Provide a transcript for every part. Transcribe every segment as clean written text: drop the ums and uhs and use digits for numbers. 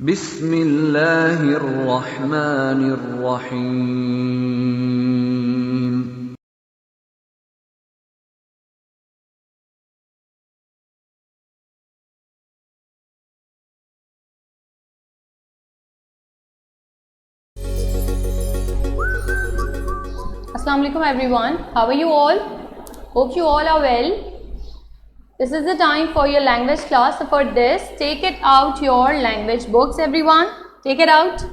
बिस्मिल्लाहिर्रहमानिर्रहीम। Assalamu alaikum everyone. How are you all? Hope you all are well. This is the time for your language class. So for this, take it out your language books everyone. Take it out.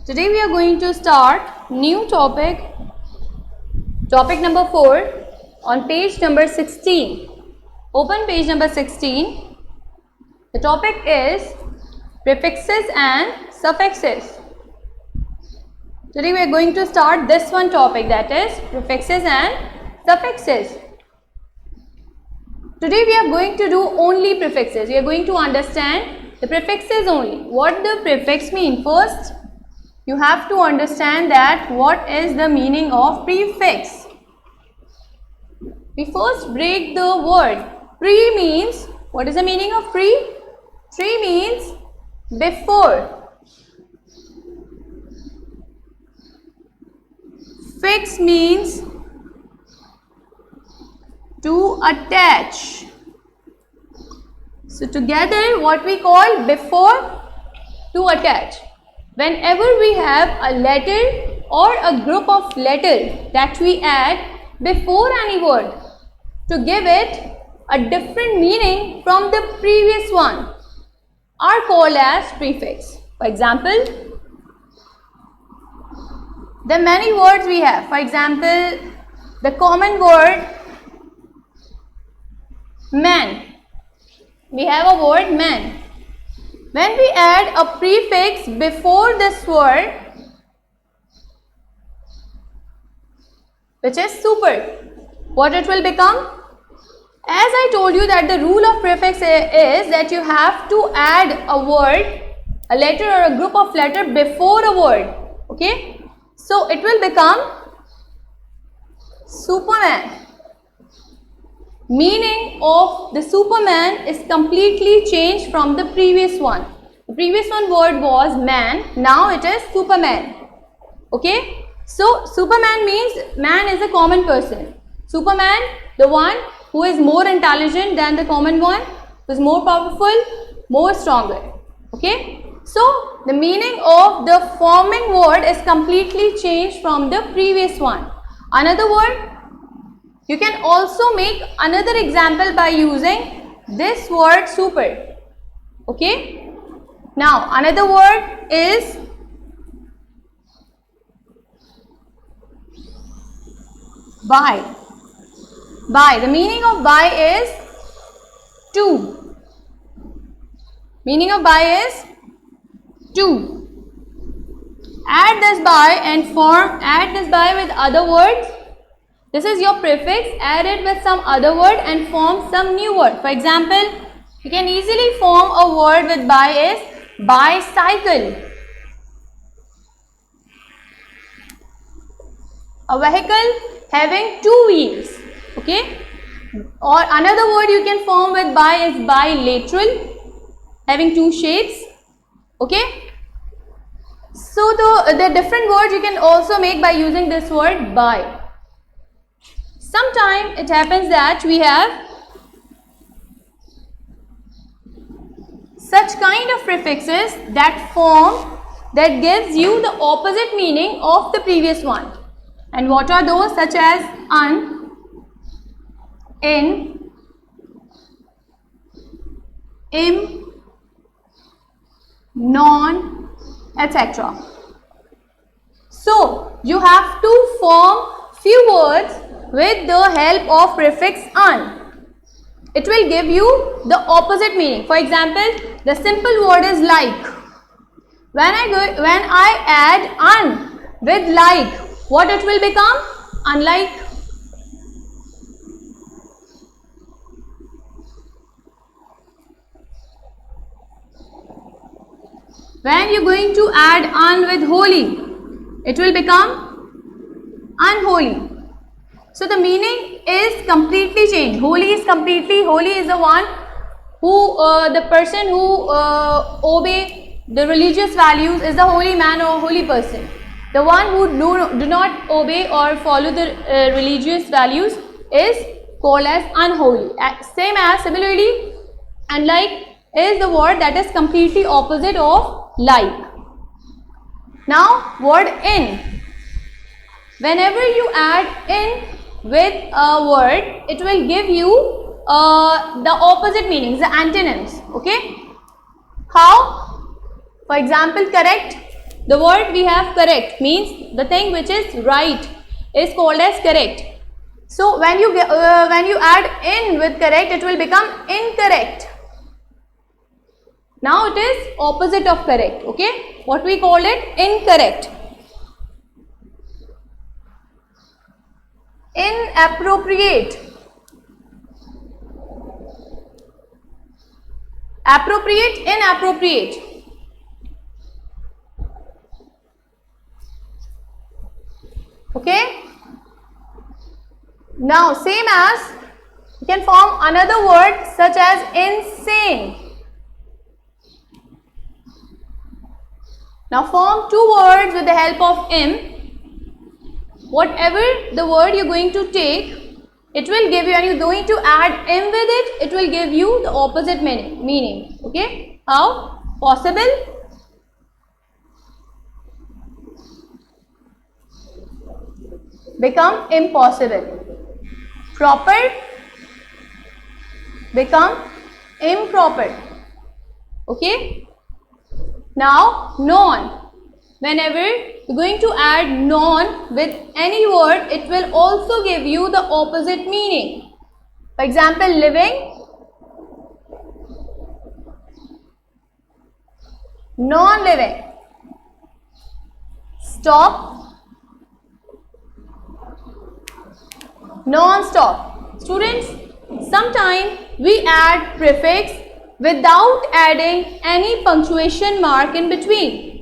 Today we are going to start new topic. Topic number 4 on page number 16. Open page number 16. The topic is prefixes and suffixes. Today we are going to start this one topic, that is prefixes and suffixes. Today we are going to do only prefixes. We are going to understand the prefixes only. What the prefix mean? First, you have to understand that what is the meaning of prefix. We first break the word. Pre means, what is the meaning of pre? Pre means before. Fix means to attach. So together what we call before, to attach. Whenever we have a letter or a group of letters that we add before any word to give it a different meaning from the previous one are called as prefix. For example, the many words we have. For example, the common word man. We have a word man. When we add a prefix before this word, which is super, what it will become? As I told you that the rule of prefix is that you have to add a word, a letter or a group of letters before a word. Okay? So it will become Superman. Meaning of the Superman is completely changed from the previous one. The previous one word was man, now it is Superman. Okay? So Superman means man is a common person. Superman, the one who is more intelligent than the common one, who is more powerful, more stronger. Okay? So the meaning of the forming word is completely changed from the previous one. Another word, you can also make another example by using this word super. Okay? Now another word is by. By. The meaning of by is to. Meaning of by is to. Add this by and add this by with other words. This is your prefix. Add it with some other word and form some new word. For example, you can easily form a word with by is bicycle. A vehicle having two wheels. Okay? Or another word you can form with by is bilateral, having two shapes. Okay? So the different words you can also make by using this word by. Sometimes it happens that we have such kind of prefixes that gives you the opposite meaning of the previous one. And what are those? Such as un, in, im, non, etc. So you have to form few words with the help of prefix un. It will give you the opposite meaning. For example, the simple word is like. When I add un with like, what it will become? Unlike. When you are going to add un with holy, it will become unholy. So the meaning is completely changed. Holy is the one the person who obey the religious values is the holy man or holy person. The one who do not obey or follow the religious values is called as unholy. Same as similarly, unlike is the word that is completely opposite of like. Now word in. Whenever you add in with a word, it will give you the opposite meanings, the antonyms. Okay. How? For example, correct. The word we have correct means the thing which is right is called as correct. So when you add in with correct, it will become incorrect. Now it is opposite of correct. Okay. What we call it? Incorrect. Inappropriate. Appropriate, inappropriate. Okay. Now same as you can form another word such as insane. Now form two words with the help of im. Whatever the word you're going to take, it will give you, and you're going to add im with it, it will give you the opposite meaning. Okay. How? Possible. Become impossible. Proper. Become improper. Okay. Now non. Whenever you're going to add non with any word, it will also give you the opposite meaning. For example, living, non-living, stop, non-stop. Students, sometimes we add prefix without adding any punctuation mark in between.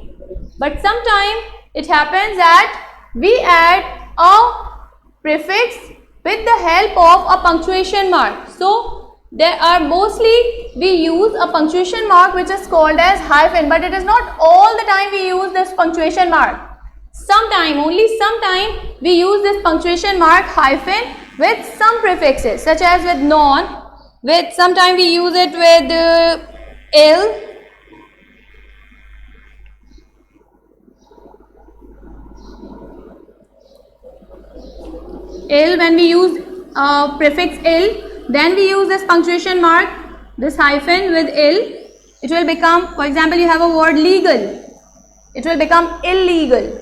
But sometimes it happens that we add a prefix with the help of a punctuation mark. So there are mostly we use a punctuation mark which is called as hyphen, but it is not all the time we use this punctuation mark. Sometime, only sometime we use this punctuation mark hyphen with some prefixes such as with non, with sometime we use it with ill. Ill, when we use prefix ill, then we use this punctuation mark, this hyphen with ill. It will become, for example, you have a word legal, it will become illegal.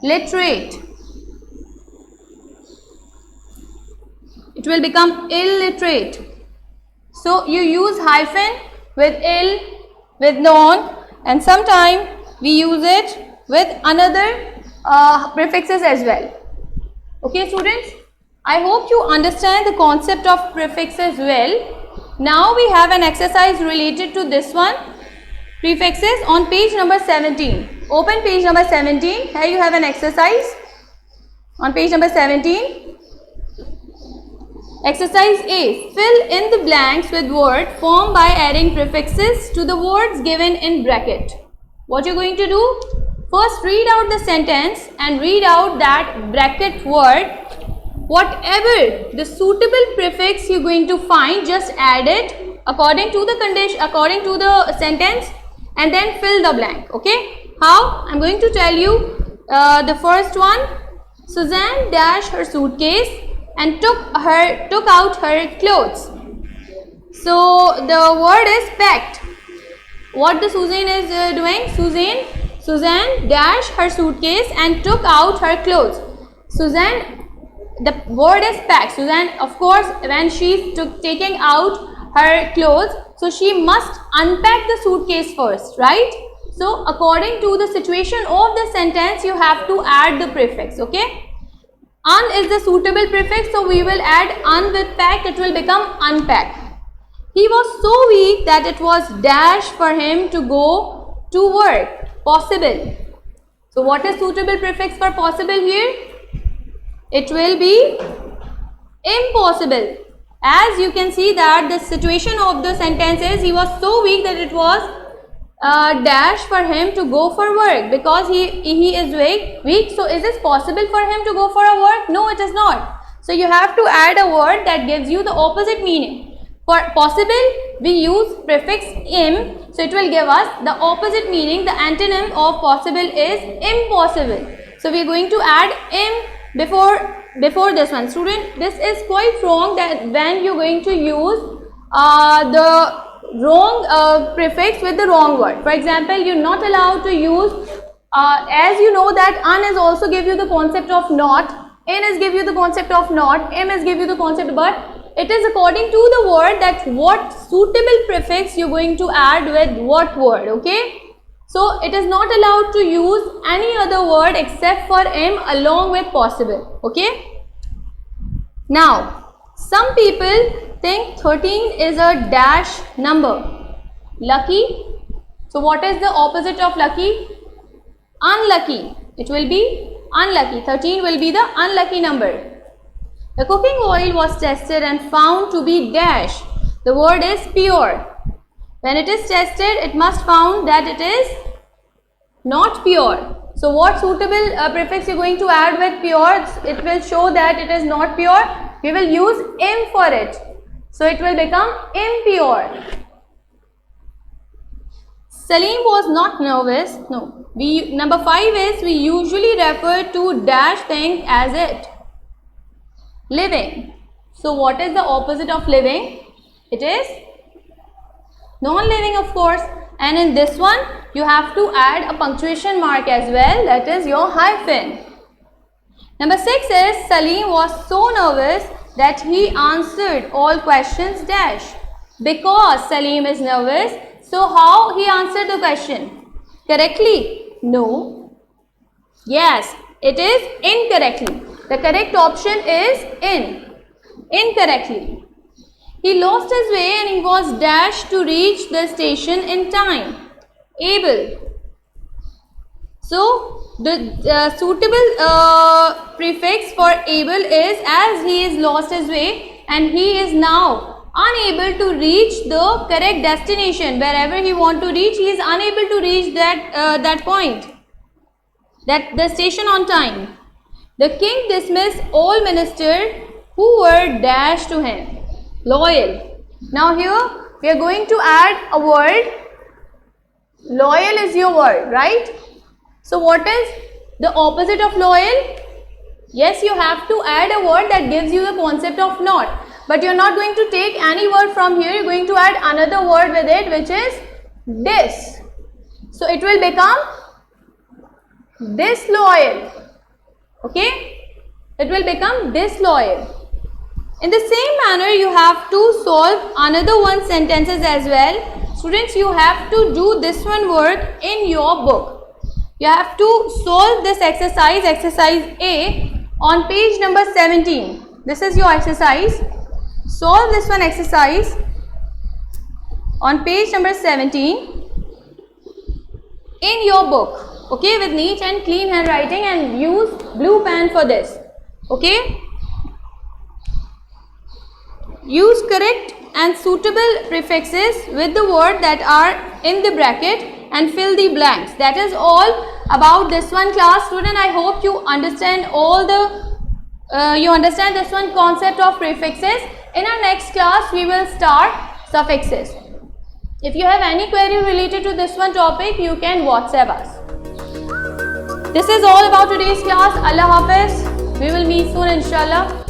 Literate, it will become illiterate. So you use hyphen with ill, with non, and sometime we use it with another prefixes as well. Okay students, I hope you understand the concept of prefixes well. Now we have an exercise related to this one, prefixes, on page number 17. Open page number 17. Here you have an exercise on page number 17. Exercise A. Fill in the blanks with word formed by adding prefixes to the words given in bracket. What you're going to do? First read out the sentence and read out that bracket word. Whatever the suitable prefix you're going to find, just add it according to the condition, according to the sentence, and then fill the blank. Okay. How? I'm going to tell you the first one. Suzanne dashed her suitcase and took out her clothes. So the word is packed. What the Suzanne is doing? Suzanne dashed her suitcase and took out her clothes. Suzanne, the word is packed. Suzanne, of course, when she's taking out her clothes, so she must unpack the suitcase first, right? So according to the situation of the sentence, you have to add the prefix. Okay. Un is the suitable prefix, so we will add un with packed, it will become unpacked. He was so weak that it was dash for him to go to work. Possible. So what is suitable prefix for possible here? It will be impossible. as you can see that the situation of the sentence is he was so weak that it was dash for him to go for work because he is weak. So is it possible for him to go for a work? No, it is not. So you have to add a word that gives you the opposite meaning. For possible, we use prefix im, so it will give us the opposite meaning. The antonym of possible is impossible. So we are going to add im before this one. Student, this is quite wrong that when you are going to use the wrong prefix with the wrong word. For example, you are not allowed to use, as you know that un is also give you the concept of not, in is give you the concept of not, im is give you the concept, but it is according to the word that what suitable prefix you are going to add with what word, okay. So it is not allowed to use any other word except for im along with possible, okay. Now, some people think 13 is a dash number. Lucky. So what is the opposite of lucky? Unlucky. It will be unlucky. 13 will be the unlucky number. The cooking oil was tested and found to be dash. The word is pure. When it is tested, it must found that it is not pure. So what suitable prefix you are going to add with pure? It will show that it is not pure. We will use im for it. So it will become impure. Salim was not nervous. No. Number 5 is we usually refer to dash thing as it. Living. So what is the opposite of living? It is non-living, of course. And in this one, you have to add a punctuation mark as well. That is your hyphen. Number 6 is Salim was so nervous that he answered all questions dash. Because Salim is nervous, so how he answered the question? Correctly? No. Yes, it is incorrectly. The correct option is incorrectly. He lost his way and he was dashed to reach the station in time. Able. So the suitable prefix for able is as he is lost his way and he is now unable to reach the correct destination. Wherever he want to reach, he is unable to reach that point, the station on time. The king dismissed all ministers who were dashed to him. Loyal. Now here we are going to add a word. Loyal is your word, right? So what is the opposite of loyal? Yes, you have to add a word that gives you the concept of not. But you are not going to take any word from here. You are going to add another word with it, which is dis. So it will become disloyal. Okay? It will become disloyal. In the same manner, you have to solve another one sentences as well. Students, you have to do this one work in your book. You have to solve this exercise, exercise A, on page number 17. This is your exercise. Solve this one exercise on page number 17 in your book. Okay, with neat and clean handwriting, and use blue pen for this. Okay. Use correct and suitable prefixes with the word that are in the bracket and fill the blanks. That is all about this one class. Student, I hope you understand all the you understand this one concept of prefixes. In our next class, we will start suffixes. If you have any query related to this one topic, you can WhatsApp us. This is all about today's class. Allah Hafiz. We will meet soon, inshallah.